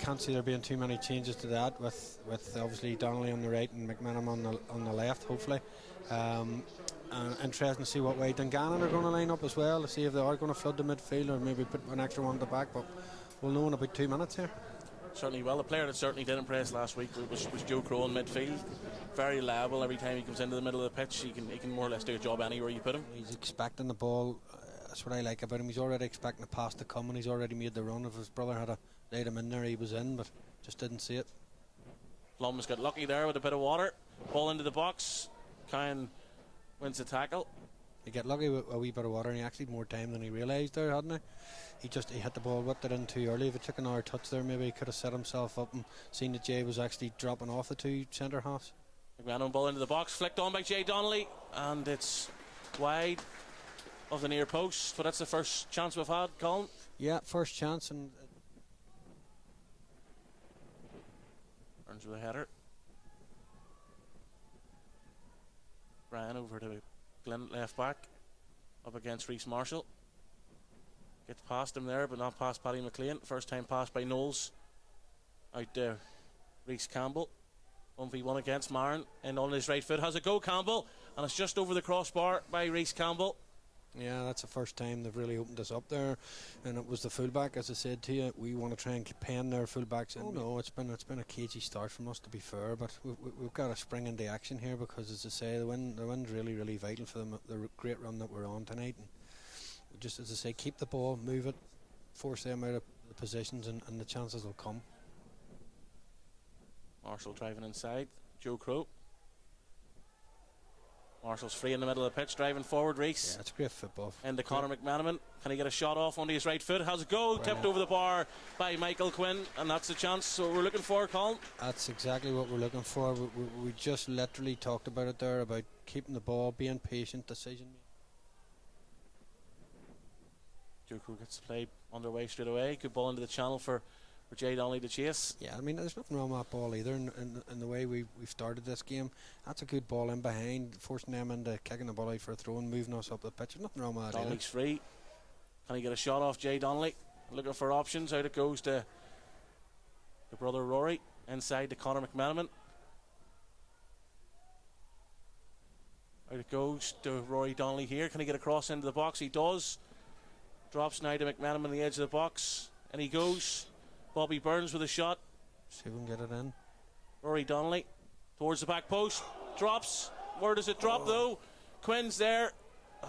can't see there being too many changes to that, with obviously Donnelly on the right and McManam on the left, hopefully. Interesting to see what way Dungannon are going to line up as well, to see if they are going to flood the midfield or maybe put an extra one at the back, but we'll know in about 2 minutes here. Certainly, well, the player that certainly did impress last week was Joe Crow in midfield. Very reliable. Every time he comes into the middle of the pitch, he can more or less do a job anywhere you put him. He's expecting the ball. That's what I like about him. He's already expecting the pass to come, and he's already made the run. If his brother had laid him in there, he was in, but just didn't see it. Plum's got lucky there with a bit of water. Ball into the box. Kyan wins the tackle. He got lucky with a wee bit of water, and he actually had more time than he realised there, hadn't he? He hit the ball, whipped it in too early. If it took another touch there, maybe he could have set himself up and seen that Jay was actually dropping off the two centre halves. McManam ball into the box, flicked on by Jay Donnelly, and it's wide of the near post. But that's the first chance we've had, Colin. Yeah, first chance, and Burns with a header. Brian over to Glenn left back, up against Reece Marshall. Gets past him there, but not past Paddy McLean. First time pass by Knowles. Out to Reece Campbell. 1v1 against Marin, and on his right foot has a go, Campbell, and it's just over the crossbar by Reece Campbell. Yeah, that's the first time they've really opened us up there, and it was the fullback, as I said to you. We want to try and pen their fullbacks in. Oh no, it's been a cagey start from us, to be fair, but we've got to spring into action here, because, as I say, the wind's really, really vital for them. The great run that we're on tonight, and just, as I say, keep the ball, move it, force them out of the positions, and the chances will come. Marshall driving inside. Joe Crow. Marshall's free in the middle of the pitch, driving forward. Reece. Yeah, it's great football. Into Conor McManaman. Can he get a shot off onto his right foot? Has a go. Brilliant. Tipped over the bar by Michael Quinn, and that's the chance. So we're looking for, Colin. That's exactly what we're looking for. We just literally talked about it there, about keeping the ball, being patient, decision making. Joe Crow gets the play underway straight away. Good ball into the channel for Jay Donnelly to chase. Yeah, I mean, there's nothing wrong with that ball either in the way we've started this game. That's a good ball in behind, forcing them into kicking the ball out for a throw and moving us up the pitch. There's nothing wrong with that. Donnelly's free. Can he get a shot off Jay Donnelly? Looking for options. Out it goes to the brother Rory. Inside to Conor McManaman. Out it goes to Rory Donnelly here. Can he get across into the box? He does. Drops now to McManaman on the edge of the box. And he goes. Bobby Burns with a shot. See if we can get it in. Rory Donnelly towards the back post. Drops. Where does it drop though? Quinn's there.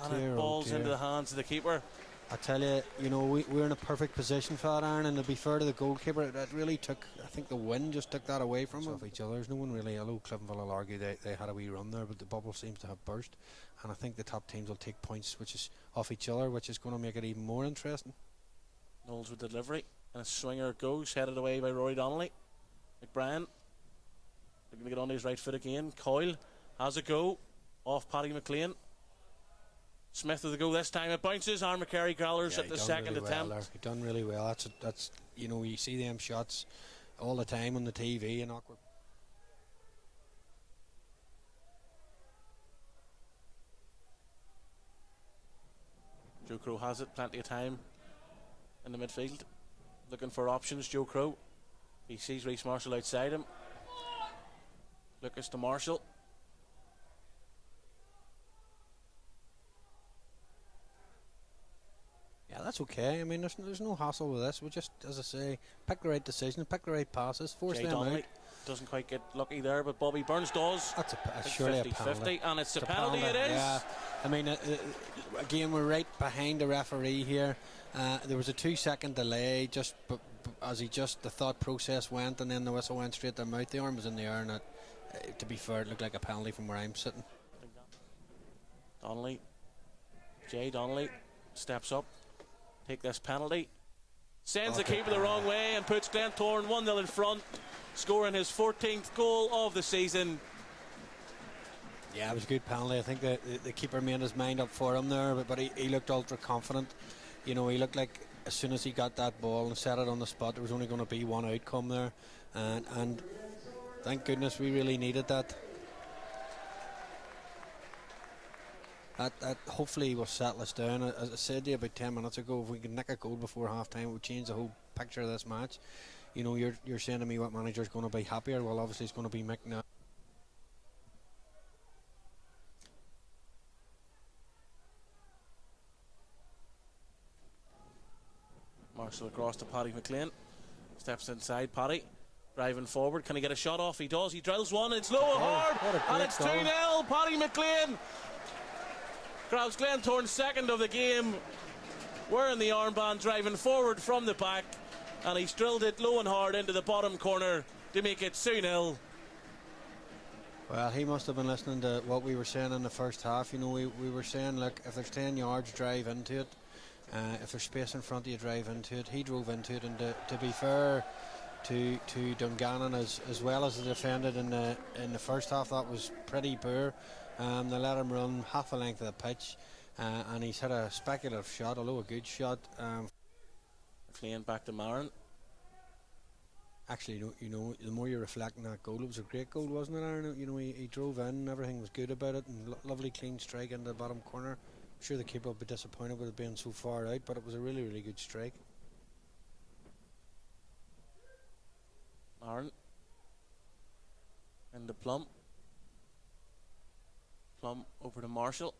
And it falls into the hands of the keeper. I tell you, we're in a perfect position for that, Aaron, and to be fair to the goalkeeper, it really took, I think the wind just took that away from them. Each other. There's no one really, although Cliftonville will argue they had a wee run there, but the bubble seems to have burst, and I think the top teams will take points which is off each other, which is going to make it even more interesting. Knowles with delivery, and a swinger goes, headed away by Rory Donnelly. McBrien looking to get on his right foot again. Coyle has a go off Paddy McLean. Smith with a go this time. It bounces. Aaron McCarry growlers at the second really attempt. Well, he done really well. That's you see them shots all the time on the TV and awkward. Joe Crow has it. Plenty of time in the midfield. Looking for options. Joe Crow. He sees Reece Marshall outside him. Lucas to Marshall. Yeah, that's okay. I mean, there's no hassle with this. We just, as I say, pick the right decision, pick the right passes, force them out. Doesn't quite get lucky there, but Bobby Burns does. That's surely 50, a penalty. 50, and it's a penalty. It is. Yeah. I mean, again, we're right behind the referee here. There was a 2-second delay, just as the thought process went, and then the whistle went straight to the mouth. The arm was in the air, and to be fair, it looked like a penalty from where I'm sitting. Donnelly, Jay Donnelly steps up. Take this penalty. Sends the keeper the wrong way and puts Glentoran 1-0 in front, scoring his 14th goal of the season. Yeah, it was a good penalty. I think the keeper made his mind up for him there, but he looked ultra confident. He looked like as soon as he got that ball and set it on the spot, there was only going to be one outcome there, and thank goodness we really needed that. That hopefully will settle us down. As I said to you about 10 minutes ago, if we can nick a goal before half time, it would change the whole picture of this match. you know, you're saying to me what manager's going to be happier. Well, obviously it's going to be Mick now. Marshall across to Paddy McLean. Steps inside, Paddy driving forward. Can he get a shot off? He does. He drills one. It's low and hard, and it's 2-0. Paddy McLean grabs Glentoran's second of the game, wearing the armband, driving forward from the back, and he's drilled it low and hard into the bottom corner to make it 2-0. Well, he must have been listening to what we were saying in the first half. You know, we were saying, look, if there's 10 yards, drive into it. If there's space in front of you, drive into it. He drove into it, and to be fair to Dungannon, as well as they defended in the first half, that was pretty poor. They let him run half a length of the pitch, and he's had a speculative shot, although a good shot. McLean back to Marin. Actually, you know, the more you reflect on that goal, it was a great goal, wasn't it, Aaron? You know, he drove in, everything was good about it, and lovely clean strike into the bottom corner. I'm sure the keeper will be disappointed with it being so far out, but it was a really, really good strike. Marin into Plum. Plum over to Marshall.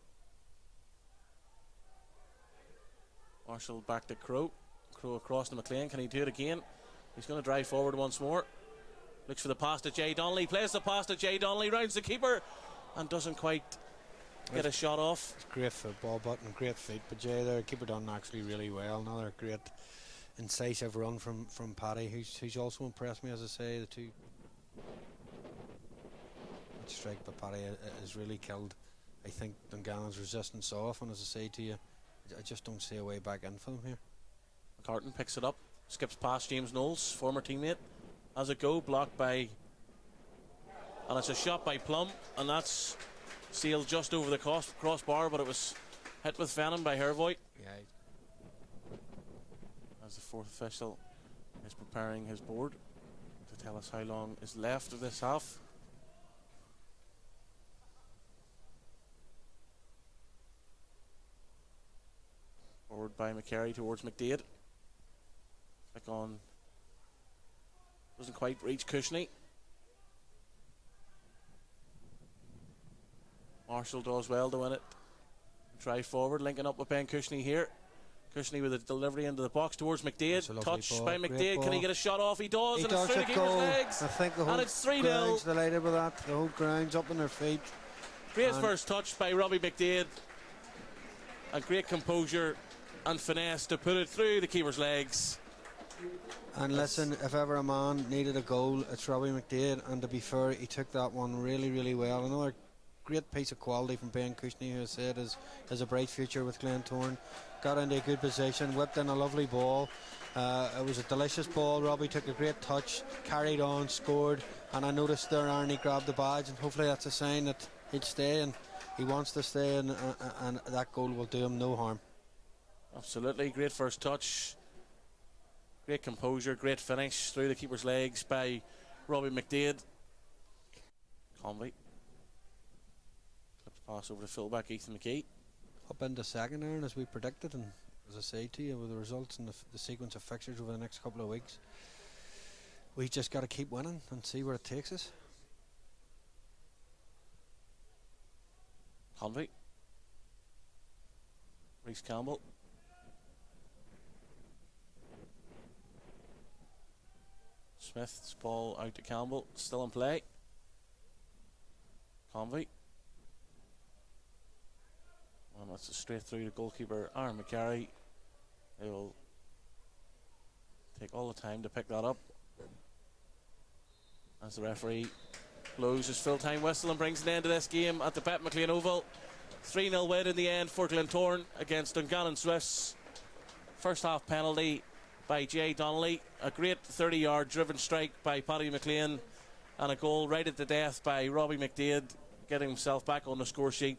Marshall back to Crow. Crow across to McLean. Can he do it again? He's going to drive forward once more. Looks for the pass to Jay Donnelly. Plays the pass to Jay Donnelly. Rounds the keeper and doesn't quite get a shot off. It's great football, button, great feet. But Jay there, keeper done actually really well. Another great incisive run from Paddy, who's also impressed me, as I say. The two strike by Paddy has really killed, I think, Dungannon's resistance off. And as I say to you, I just don't see a way back in for them here. McCartan picks it up, skips past James Knowles, former teammate. Has a go, blocked by, and it's a shot by Plum, and that's sailed just over the crossbar, but it was hit with venom by Hervoy. Yeah. As the fourth official is preparing his board to tell us how long is left of this half. Forward by McCary towards McDade. Back on. Doesn't quite reach Cushney. Marshall does well to win it. Drive forward, linking up with Ben Cushney here. Cushney with a delivery into the box towards McDade. Touch by McDade. Can he get a shot off? He does, and it's through the keeper's legs. I think the whole and it's 3-0. Ground's delighted with that. The whole ground's up on their feet. Great first touch by Robbie McDade. And great composure and finesse to put it through the keeper's legs. And listen, if ever a man needed a goal, it's Robbie McDade. And to be fair, he took that one really, really well. Another great piece of quality from Ben Cushney, who has said has a bright future with Glentoran. Got into a good position, whipped in a lovely ball. It was a delicious ball. Robbie took a great touch, carried on, scored. And I noticed there, Aaron, he grabbed the badge, and hopefully that's a sign that he'll stay, and he wants to stay, and that goal will do him no harm. Absolutely, great first touch. Great composure, great finish through the keeper's legs by Robbie McDade. Convey. Flips pass over to fullback Ethan McKee. Up into second, Aaron, as we predicted, and as I say to you, with the results and the sequence of fixtures over the next couple of weeks, we just got to keep winning and see where it takes us. Convey. Reece Campbell. Smith's ball out to Campbell, still in play. Convey. And that's straight through to goalkeeper Aaron McCary. They will take all the time to pick that up as the referee blows his full-time whistle and brings an end to this game at the Bet McLean Oval. 3-0 win in the end for Glentoran against Dungannon Swifts. First half penalty by Jay Donnelly, a great 30-yard driven strike by Paddy McLean, and a goal right at the death by Robbie McDade, getting himself back on the score sheet.